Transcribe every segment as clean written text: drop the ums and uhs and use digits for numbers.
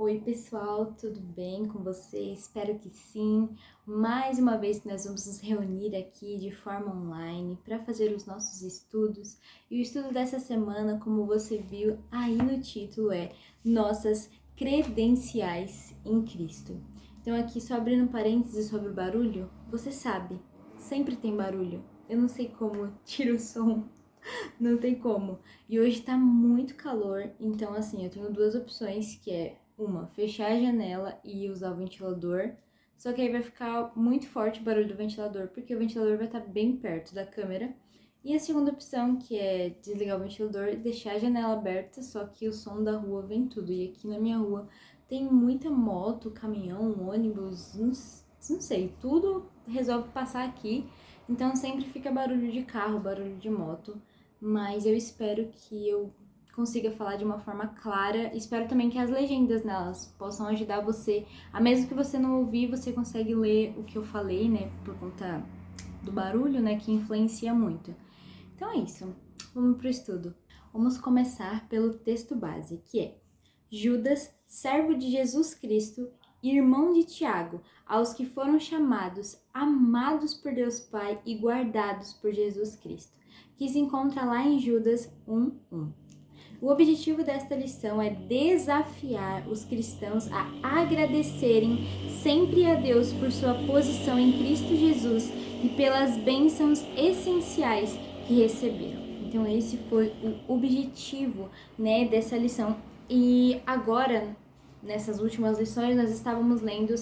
Oi pessoal, tudo bem com vocês? Espero que sim. Mais uma vez que nós vamos nos reunir aqui de forma online para fazer os nossos estudos. E o estudo dessa semana, como você viu aí no título, é Nossas Credenciais em Cristo. Então aqui só abrindo um parênteses sobre o barulho, você sabe, sempre tem barulho. Eu não sei como tira o som. Não tem como. E hoje tá muito calor, então assim, eu tenho duas opções, que é uma, fechar a janela e usar o ventilador. Só que aí vai ficar muito forte o barulho do ventilador, porque o ventilador vai estar bem perto da câmera. E a segunda opção, que é desligar o ventilador e deixar a janela aberta, só que o som da rua vem tudo. E aqui na minha rua tem muita moto, caminhão, ônibus, não sei, tudo resolve passar aqui. Então sempre fica barulho de carro, barulho de moto. Mas eu espero que eu consiga falar de uma forma clara. Espero também que as legendas nelas possam ajudar você. A mesmo que você não ouvir, você consegue ler o que eu falei, né? Por conta do barulho, né? Que influencia muito. Então é isso. Vamos pro estudo. Vamos começar pelo texto base, que é Judas, servo de Jesus Cristo, irmão de Tiago, aos que foram chamados, amados por Deus Pai e guardados por Jesus Cristo, que se encontra lá em Judas 1:1. O objetivo desta lição é desafiar os cristãos a agradecerem sempre a Deus por sua posição em Cristo Jesus e pelas bênçãos essenciais que receberam. Então esse foi o objetivo, né, dessa lição. E agora, nessas últimas lições, nós estávamos lendo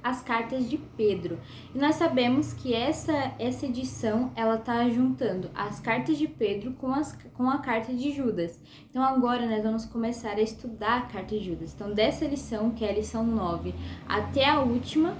as cartas de Pedro. E nós sabemos que essa edição, ela está juntando as cartas de Pedro com a carta de Judas. Então agora nós vamos começar a estudar a carta de Judas. Então dessa lição, que é a lição 9, até a última,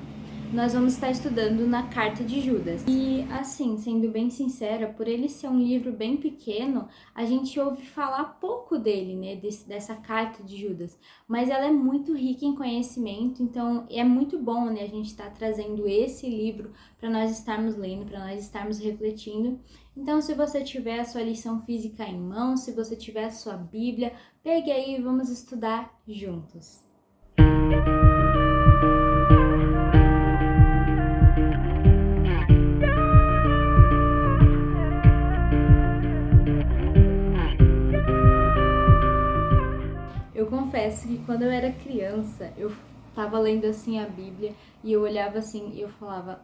nós vamos estar estudando na carta de Judas. E assim, sendo bem sincera, por ele ser um livro bem pequeno, a gente ouve falar pouco dele, né, dessa carta de Judas. Mas ela é muito rica em conhecimento, então é muito bom, né, a gente estar trazendo esse livro para nós estarmos lendo, para nós estarmos refletindo. Então, se você tiver a sua lição física em mãos, se você tiver a sua Bíblia, pegue aí e vamos estudar juntos. Eu confesso que quando eu era criança, eu tava lendo assim a Bíblia e eu olhava assim e eu falava,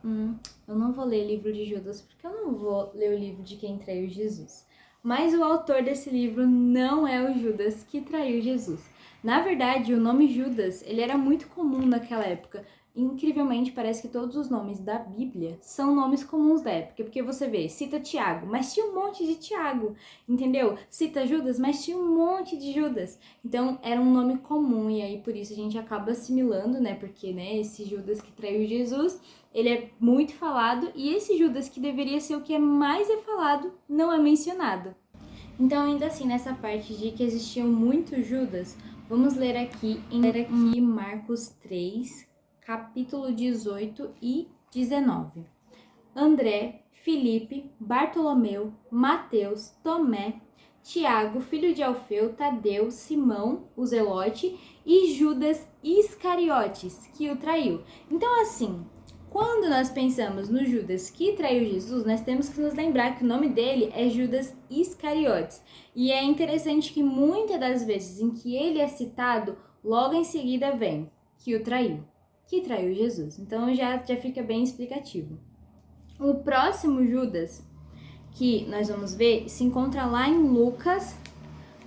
eu não vou ler livro de Judas porque eu não vou ler o livro de quem traiu Jesus. Mas o autor desse livro não é o Judas que traiu Jesus. Na verdade, o nome Judas, ele era muito comum naquela época. Incrivelmente, parece que todos os nomes da Bíblia são nomes comuns da época, porque você vê, cita Tiago, mas tinha um monte de Tiago, entendeu? Cita Judas, mas tinha um monte de Judas. Então, era um nome comum, e aí por isso a gente acaba assimilando, né? Porque, né, esse Judas que traiu Jesus, ele é muito falado, e esse Judas que deveria ser o que é mais falado, não é mencionado. Então, ainda assim, nessa parte de que existiam muitos Judas, vamos ler aqui em Marcos 3, capítulo 18 e 19. André, Filipe, Bartolomeu, Mateus, Tomé, Tiago, filho de Alfeu, Tadeu, Simão, o Zelote e Judas Iscariotes, que o traiu. Então, assim, quando nós pensamos no Judas que traiu Jesus, nós temos que nos lembrar que o nome dele é Judas Iscariotes. E é interessante que muitas das vezes em que ele é citado, logo em seguida vem que o traiu, que traiu Jesus. Então já fica bem explicativo. O próximo Judas que nós vamos ver se encontra lá em Lucas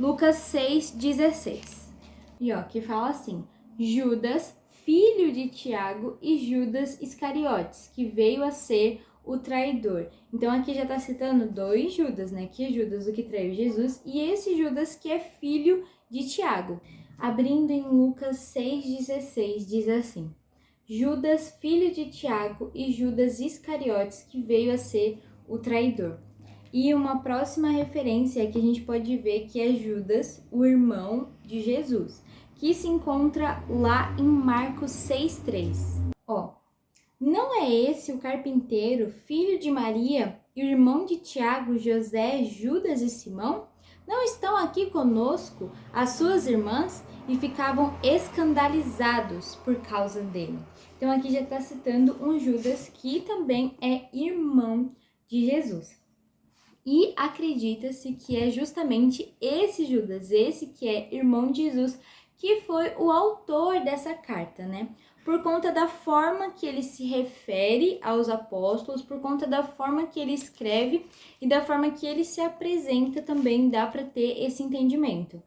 6,16. E ó, que fala assim: Judas, filho de Tiago, e Judas Iscariotes, que veio a ser o traidor. Então aqui já está citando dois Judas, né? Que é Judas, o que traiu Jesus, e esse Judas que é filho de Tiago. Abrindo em Lucas 6,16, diz assim: Judas, filho de Tiago, e Judas Iscariotes, que veio a ser o traidor. E uma próxima referência que a gente pode ver que é Judas, o irmão de Jesus, que se encontra lá em Marcos 6,3. Ó, não é esse o carpinteiro, filho de Maria, irmão de Tiago, José, Judas e Simão? Não estão aqui conosco as suas irmãs? E ficavam escandalizados por causa dele. Então aqui já está citando um Judas que também é irmão de Jesus. E acredita-se que é justamente esse Judas, esse que é irmão de Jesus, que foi o autor dessa carta, né? Por conta da forma que ele se refere aos apóstolos, por conta da forma que ele escreve e da forma que ele se apresenta também dá para ter esse entendimento.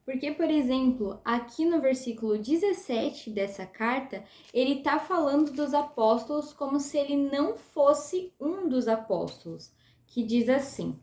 Porque, por exemplo, aqui no versículo 17 dessa carta, ele está falando dos apóstolos como se ele não fosse um dos apóstolos, que diz assim: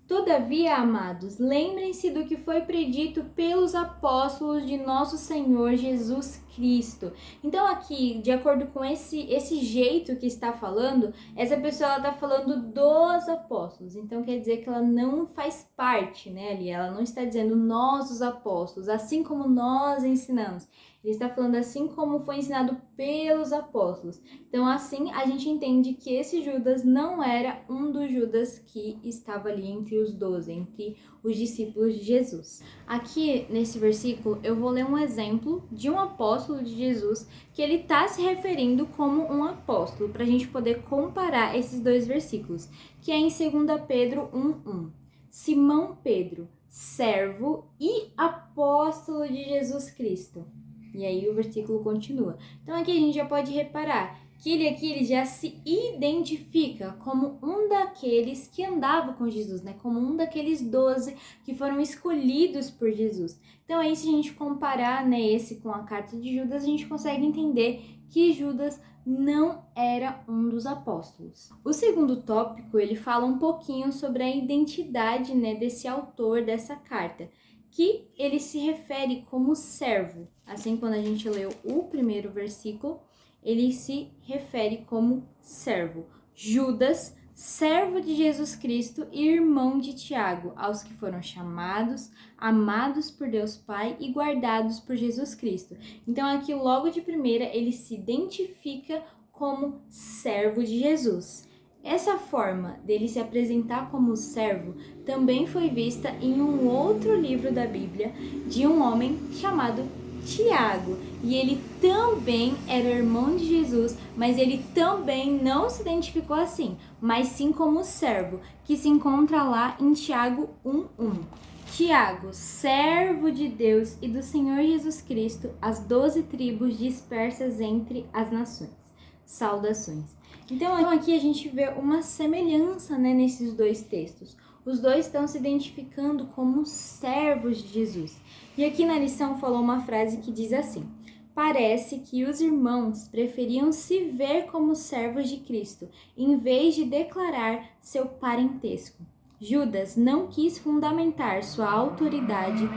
Todavia, amados, lembrem-se do que foi predito pelos apóstolos de nosso Senhor Jesus Cristo. Então aqui, de acordo com esse jeito que está falando, essa pessoa está falando dos apóstolos. Então quer dizer que ela não faz parte, né, ali. Ela não está dizendo nós os apóstolos, assim como nós ensinamos. Ele está falando assim como foi ensinado pelos apóstolos. Então, assim, a gente entende que esse Judas não era um dos Judas que estava ali entre os 12, entre os discípulos de Jesus. Aqui, nesse versículo, eu vou ler um exemplo de um apóstolo de Jesus que ele está se referindo como um apóstolo, para a gente poder comparar esses dois versículos, que é em 2 Pedro 1:1. Simão Pedro, servo e apóstolo de Jesus Cristo. E aí o versículo continua. Então aqui a gente já pode reparar que ele já se identifica como um daqueles que andava com Jesus, né? Como um daqueles 12 que foram escolhidos por Jesus. Então aí se a gente comparar, né, esse com a carta de Judas, a gente consegue entender que Judas não era um dos apóstolos. O segundo tópico, ele fala um pouquinho sobre a identidade, né, desse autor dessa carta, que ele se refere como servo. Assim, quando a gente leu o primeiro versículo, ele se refere como servo. Judas, servo de Jesus Cristo e irmão de Tiago, aos que foram chamados, amados por Deus Pai e guardados por Jesus Cristo. Então, aqui logo de primeira, ele se identifica como servo de Jesus. Essa forma dele se apresentar como servo também foi vista em um outro livro da Bíblia de um homem chamado Tiago. E ele também era irmão de Jesus, mas ele também não se identificou assim, mas sim como servo, que se encontra lá em Tiago 1:1. Tiago, servo de Deus e do Senhor Jesus Cristo, as 12 tribos dispersas entre as nações. Saudações. Então aqui a gente vê uma semelhança, né, nesses dois textos. Os dois estão se identificando como servos de Jesus. E aqui na lição falou uma frase que diz assim: parece que os irmãos preferiam se ver como servos de Cristo, em vez de declarar seu parentesco. Judas não quis fundamentar sua autoridade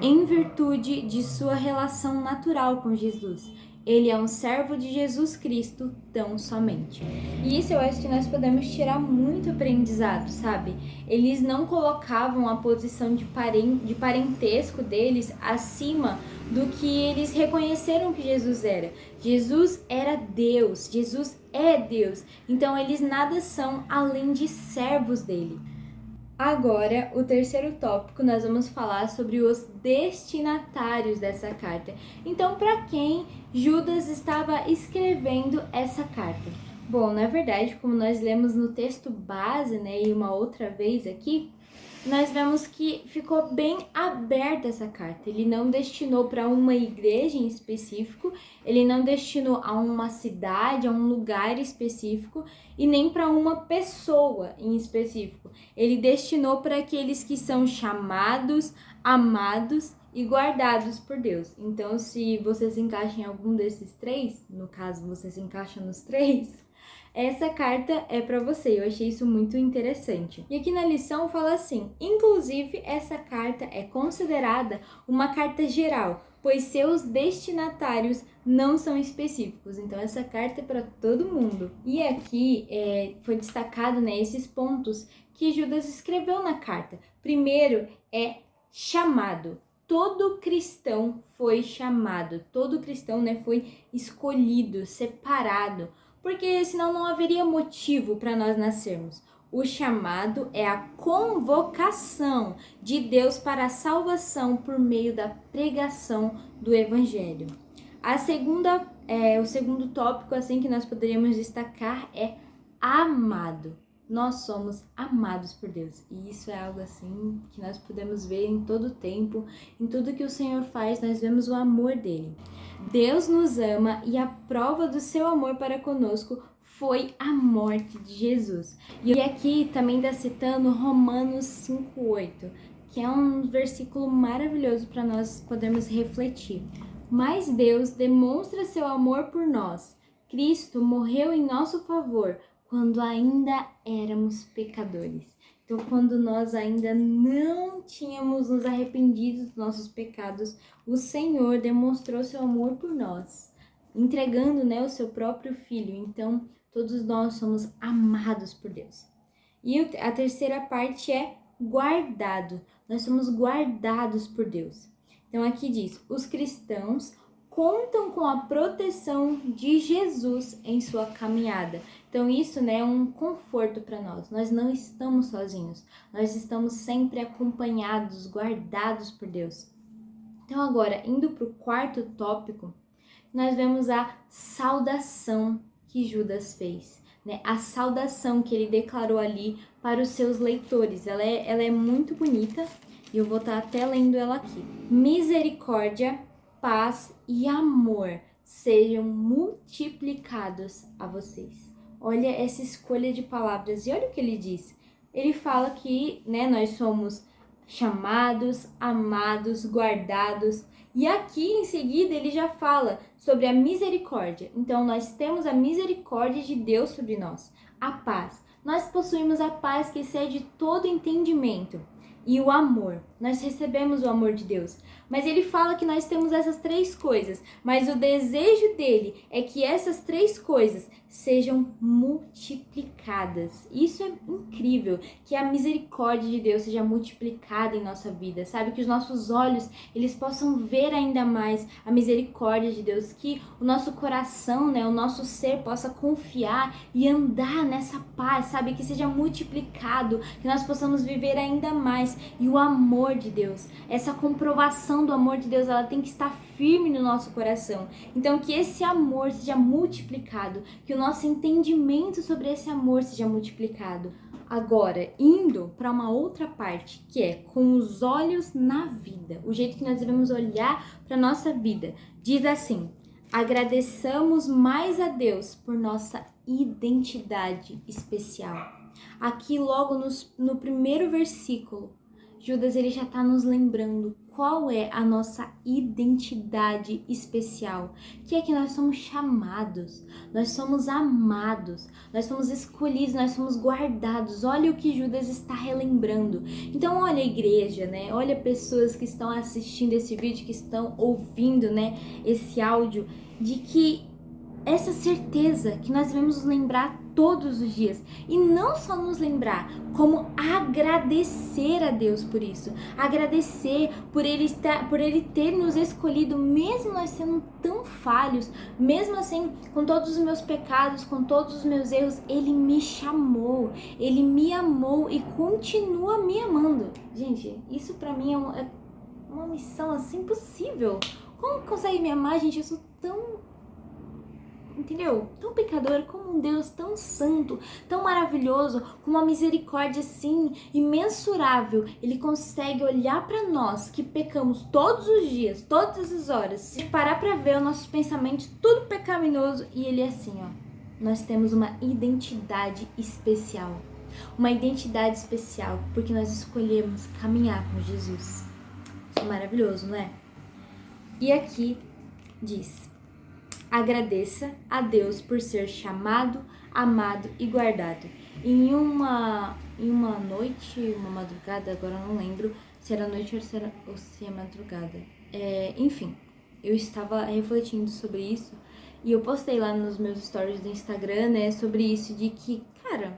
em virtude de sua relação natural com Jesus. Ele é um servo de Jesus Cristo tão somente. E isso eu acho que nós podemos tirar muito aprendizado, sabe? Eles não colocavam a posição de parentesco deles acima do que eles reconheceram que Jesus era. Jesus era Deus, Jesus é Deus. Então eles nada são além de servos dele. Agora, o terceiro tópico, nós vamos falar sobre os destinatários dessa carta. Então, para quem Judas estava escrevendo essa carta? Bom, na verdade, como nós lemos no texto base, né, e uma outra vez aqui, nós vemos que ficou bem aberta essa carta. Ele não destinou para uma igreja em específico, ele não destinou a uma cidade, a um lugar específico e nem para uma pessoa em específico. Ele destinou para aqueles que são chamados, amados e guardados por Deus. Então, se você se encaixa em algum desses três, no caso você se encaixa nos três, essa carta é para você. Eu achei isso muito interessante. E aqui na lição fala assim: inclusive essa carta é considerada uma carta geral, pois seus destinatários não são específicos. Então essa carta é para todo mundo. E aqui foi destacado, né, esses pontos que Judas escreveu na carta. Primeiro é chamado. Todo cristão foi chamado, todo cristão, né, foi escolhido, separado, porque senão não haveria motivo para nós nascermos. O chamado é a convocação de Deus para a salvação por meio da pregação do Evangelho. O segundo tópico assim que nós poderíamos destacar é amado. Nós somos amados por Deus e isso é algo assim que nós podemos ver em todo o tempo, em tudo que o Senhor faz, nós vemos o amor dele. Deus nos ama e a prova do seu amor para conosco foi a morte de Jesus. E aqui também está citando Romanos 5:8, que é um versículo maravilhoso para nós podermos refletir. Mas Deus demonstra seu amor por nós. Cristo morreu em nosso favor quando ainda éramos pecadores. Então, quando nós ainda não tínhamos nos arrependido dos nossos pecados, o Senhor demonstrou seu amor por nós, entregando, o seu próprio Filho. Então, todos nós somos amados por Deus. E a terceira parte é guardado. Nós somos guardados por Deus. Então, aqui diz, os cristãos contam com a proteção de Jesus em sua caminhada. Então isso, é um conforto para nós. Nós não estamos sozinhos. Nós estamos sempre acompanhados, guardados por Deus. Então agora, indo para o quarto tópico, nós vemos a saudação que Judas fez. A saudação que ele declarou ali para os seus leitores. Ela é muito bonita e eu vou estar até lendo ela aqui. Misericórdia, paz e amor sejam multiplicados a vocês. Olha essa escolha de palavras e olha o que ele diz. Ele fala que nós somos chamados, amados, guardados. E aqui em seguida ele já fala sobre a misericórdia. Então nós temos a misericórdia de Deus sobre nós. A paz. Nós possuímos a paz que excede todo entendimento. E o amor, nós recebemos o amor de Deus. Mas ele fala que nós temos essas três coisas, mas o desejo dele é que essas três coisas sejam multiplicadas. Isso é incrível, que a misericórdia de Deus seja multiplicada em nossa vida, sabe? Que os nossos olhos, eles possam ver ainda mais a misericórdia de Deus, que o nosso coração, o nosso ser possa confiar e andar nessa paz, sabe? Que seja multiplicado, que nós possamos viver ainda mais. E o amor de Deus, essa comprovação do amor de Deus, ela tem que estar firme no nosso coração. Então que esse amor seja multiplicado, que o nosso entendimento sobre esse amor seja multiplicado. Agora, indo para uma outra parte, que é com os olhos na vida, o jeito que nós devemos olhar para a nossa vida. Diz assim: agradeçamos mais a Deus por nossa identidade especial. Aqui logo no primeiro versículo, Judas ele já está nos lembrando qual é a nossa identidade especial, que é que nós somos chamados, nós somos amados, nós somos escolhidos, nós somos guardados. Olha o que Judas está relembrando. Então olha a igreja, olha pessoas que estão assistindo esse vídeo, que estão ouvindo, esse áudio, de que essa certeza que nós devemos nos lembrar todos os dias. E não só nos lembrar, como agradecer a Deus por isso. Agradecer por Ele ter nos escolhido, mesmo nós sendo tão falhos, mesmo assim, com todos os meus pecados, com todos os meus erros, Ele me chamou, Ele me amou e continua me amando. Gente, isso pra mim é uma missão assim impossível. Como consegue me amar, gente? Eu sou tão... entendeu? Tão pecador, como um Deus tão santo, tão maravilhoso, com uma misericórdia assim imensurável. Ele consegue olhar para nós que pecamos todos os dias, todas as horas, se parar para ver os nossos pensamentos, tudo pecaminoso, e ele é assim, nós temos uma identidade especial. Uma identidade especial porque nós escolhemos caminhar com Jesus. Isso é maravilhoso, não é? E aqui diz: agradeça a Deus por ser chamado, amado e guardado. Em uma noite, uma madrugada, agora eu não lembro se era noite ou se é madrugada. Enfim, eu estava refletindo sobre isso e eu postei lá nos meus stories do Instagram, sobre isso, de que, cara,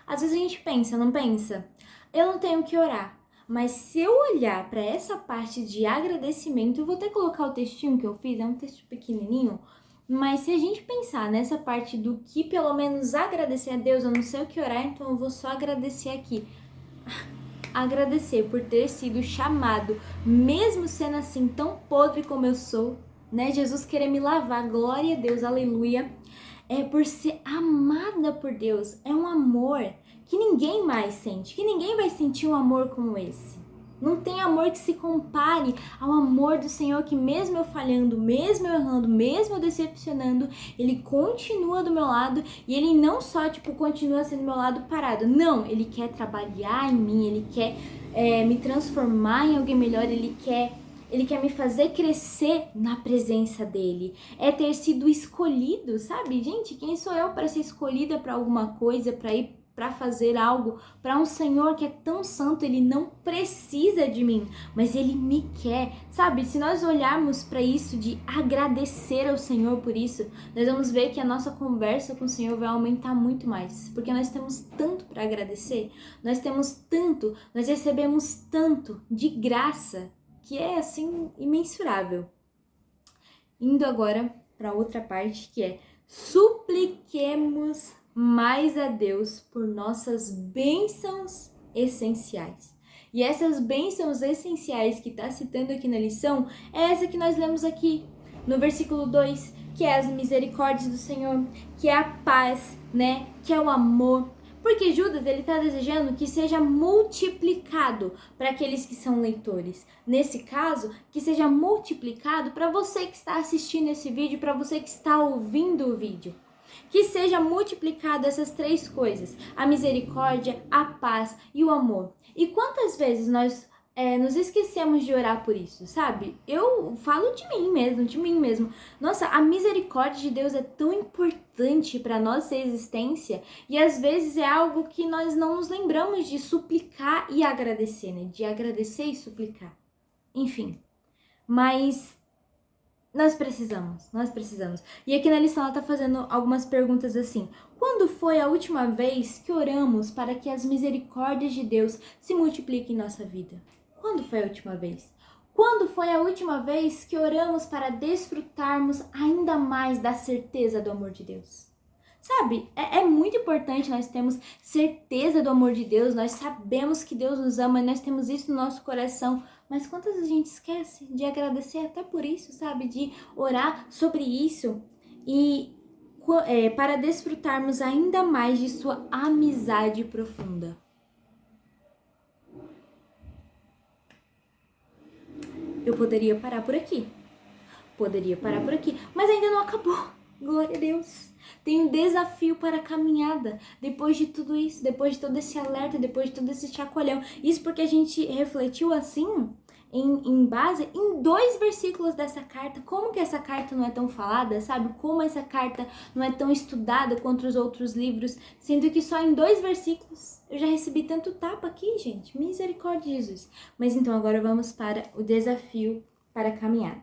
às vezes a gente pensa, não pensa? Eu não tenho que orar. Mas se eu olhar para essa parte de agradecimento, eu vou até colocar o textinho que eu fiz, é um texto pequenininho, Mas se a gente pensar nessa parte do que pelo menos agradecer a Deus, eu não sei o que orar, então eu vou só agradecer aqui. Agradecer por ter sido chamado, mesmo sendo assim tão podre como eu sou, né? Jesus querer me lavar, glória a Deus, aleluia. É por ser amada por Deus, é um amor que ninguém mais sente, que ninguém vai sentir um amor como esse. Não tem amor que se compare ao amor do Senhor, que mesmo eu falhando, mesmo eu errando, mesmo eu decepcionando, Ele continua do meu lado e Ele não só, continua sendo do meu lado parado. Não, Ele quer trabalhar em mim, Ele quer me transformar em alguém melhor, Ele quer me fazer crescer na presença dele. É ter sido escolhido, sabe? Gente, quem sou eu para ser escolhida para alguma coisa, para ir para fazer algo, para um Senhor que é tão santo, ele não precisa de mim, mas ele me quer, sabe? Se nós olharmos para isso de agradecer ao Senhor por isso, nós vamos ver que a nossa conversa com o Senhor vai aumentar muito mais, porque nós temos tanto para agradecer, nós temos tanto, nós recebemos tanto de graça, que é assim imensurável. Indo agora para outra parte, que é supliquemos mais a Deus por nossas bênçãos essenciais. E essas bênçãos essenciais que está citando aqui na lição é essa que nós lemos aqui no versículo 2, que é as misericórdias do Senhor, que é a paz, né? Que é o amor. Porque Judas, ele está desejando que seja multiplicado para aqueles que são leitores. Nesse caso, que seja multiplicado para você que está assistindo esse vídeo, para você que está ouvindo o vídeo. Que seja multiplicado essas três coisas, a misericórdia, a paz e o amor. E quantas vezes nós nos esquecemos de orar por isso, sabe? Eu falo de mim mesmo. Nossa, a misericórdia de Deus é tão importante para nossa existência e às vezes é algo que nós não nos lembramos de suplicar e agradecer, né? De agradecer e suplicar. Enfim, mas nós precisamos. E aqui na lição ela tá fazendo algumas perguntas assim. Quando foi a última vez que oramos para que as misericórdias de Deus se multipliquem em nossa vida? Quando foi a última vez? Quando foi a última vez que oramos para desfrutarmos ainda mais da certeza do amor de Deus? Sabe, é muito importante nós termos certeza do amor de Deus, nós sabemos que Deus nos ama e nós temos isso no nosso coração, mas quantas vezes a gente esquece de agradecer até por isso, sabe, de orar sobre isso e para desfrutarmos ainda mais de sua amizade profunda. Eu poderia parar por aqui, mas ainda não acabou, glória a Deus. Tem um desafio para a caminhada, depois de tudo isso, depois de todo esse alerta, depois de todo esse chacoalhão. Isso porque a gente refletiu assim, em base em 2 versículos dessa carta. Como que essa carta não é tão falada, sabe? Como essa carta não é tão estudada quanto os outros livros, sendo que só em 2 versículos eu já recebi tanto tapa aqui, gente. Misericórdia de Jesus. Mas então agora vamos para o desafio para a caminhada.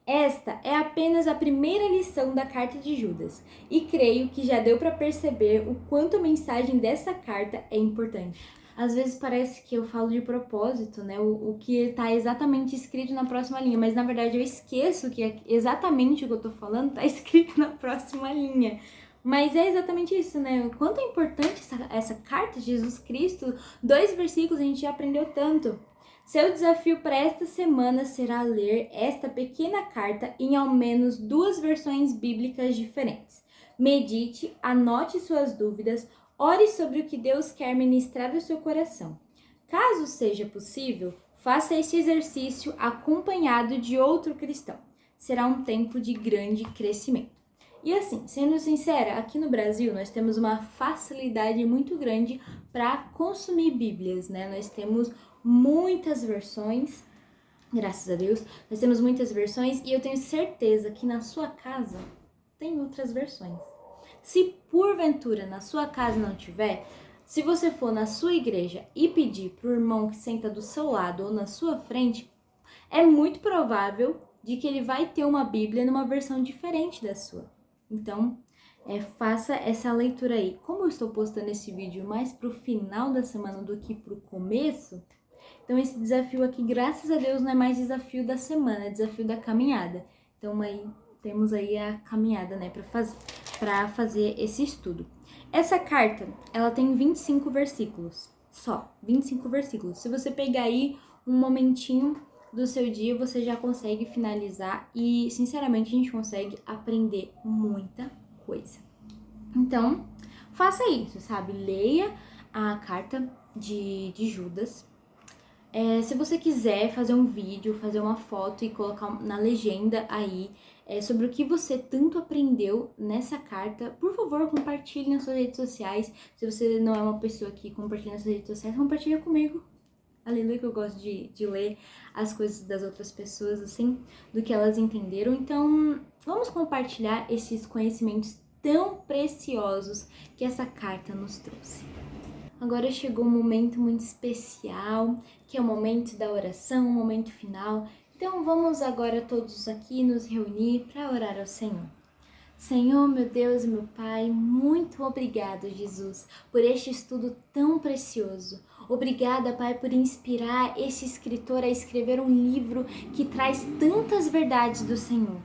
Esta é apenas a primeira lição da carta de Judas e creio que já deu para perceber o quanto a mensagem dessa carta é importante. Às vezes parece que eu falo de propósito, né? O que está exatamente escrito na próxima linha, mas na verdade eu esqueço que é exatamente o que eu tô falando está escrito na próxima linha. Mas é exatamente isso, né? O quanto é importante essa carta de Jesus Cristo. 2 versículos a gente já aprendeu tanto. Seu desafio para esta semana será ler esta pequena carta em ao menos 2 versões bíblicas diferentes. Medite, anote suas dúvidas, ore sobre o que Deus quer ministrar ao seu coração. Caso seja possível, faça este exercício acompanhado de outro cristão. Será um tempo de grande crescimento. E assim, sendo sincera, aqui no Brasil nós temos uma facilidade muito grande para consumir Bíblias, né? Nós temos muitas versões, graças a Deus, nós temos muitas versões e eu tenho certeza que na sua casa tem outras versões. Se porventura na sua casa não tiver, se você for na sua igreja e pedir para o irmão que senta do seu lado ou na sua frente, é muito provável de que ele vai ter uma Bíblia numa versão diferente da sua. Então, faça essa leitura aí. Como eu estou postando esse vídeo mais pro final da semana do que pro começo, então esse desafio aqui, graças a Deus, não é mais desafio da semana, é desafio da caminhada. Então aí, temos aí a caminhada, né, para fazer esse estudo. Essa carta, ela tem 25 versículos, só 25 versículos. Se você pegar aí um momentinho do seu dia, você já consegue finalizar e, sinceramente, a gente consegue aprender muita coisa. Então, faça isso, sabe? Leia a carta de Judas. Se você quiser fazer um vídeo, fazer uma foto e colocar na legenda aí sobre o que você tanto aprendeu nessa carta, por favor, compartilhe nas suas redes sociais. Se você não é uma pessoa que compartilha nas suas redes sociais, compartilha comigo. Aleluia, que eu gosto de ler as coisas das outras pessoas, assim, do que elas entenderam. Então, vamos compartilhar esses conhecimentos tão preciosos que essa carta nos trouxe. Agora chegou um momento muito especial, que é o momento da oração, o momento final. Então vamos agora todos aqui nos reunir para orar ao Senhor. Senhor, meu Deus e meu Pai, muito obrigado, Jesus, por este estudo tão precioso. Obrigada, Pai, por inspirar este escritor a escrever um livro que traz tantas verdades do Senhor.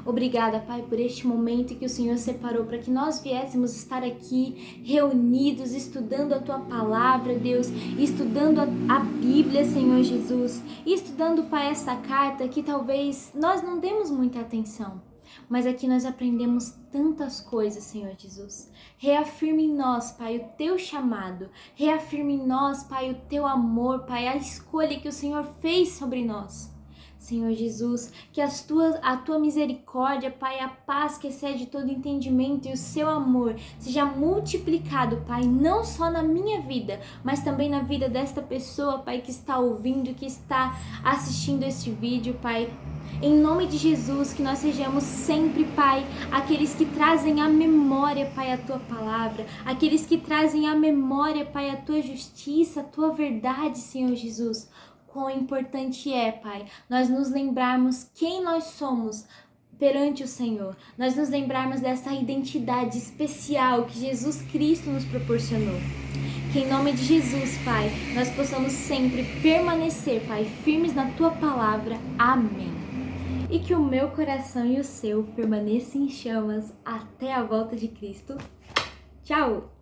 Obrigada, Pai, por este momento que o Senhor separou para que nós viéssemos estar aqui reunidos, estudando a Tua Palavra, Deus, estudando a Bíblia, Senhor Jesus, e estudando, Pai, essa carta que talvez nós não demos muita atenção, mas aqui nós aprendemos tantas coisas, Senhor Jesus. Reafirme em nós, Pai, o Teu chamado, reafirme em nós, Pai, o Teu amor, Pai, a escolha que o Senhor fez sobre nós. Senhor Jesus, que a Tua misericórdia, Pai, a paz que excede todo entendimento e o Seu amor seja multiplicado, Pai, não só na minha vida, mas também na vida desta pessoa, Pai, que está ouvindo, que está assistindo este vídeo, Pai. Em nome de Jesus, que nós sejamos sempre, Pai, aqueles que trazem à memória, Pai, a Tua palavra, aqueles que trazem à memória, Pai, a Tua justiça, a Tua verdade, Senhor Jesus. Quão importante é, Pai, nós nos lembrarmos quem nós somos perante o Senhor, nós nos lembrarmos dessa identidade especial que Jesus Cristo nos proporcionou. Que em nome de Jesus, Pai, nós possamos sempre permanecer, Pai, firmes na Tua palavra. Amém. E que o meu coração e o seu permaneçam em chamas até a volta de Cristo. Tchau!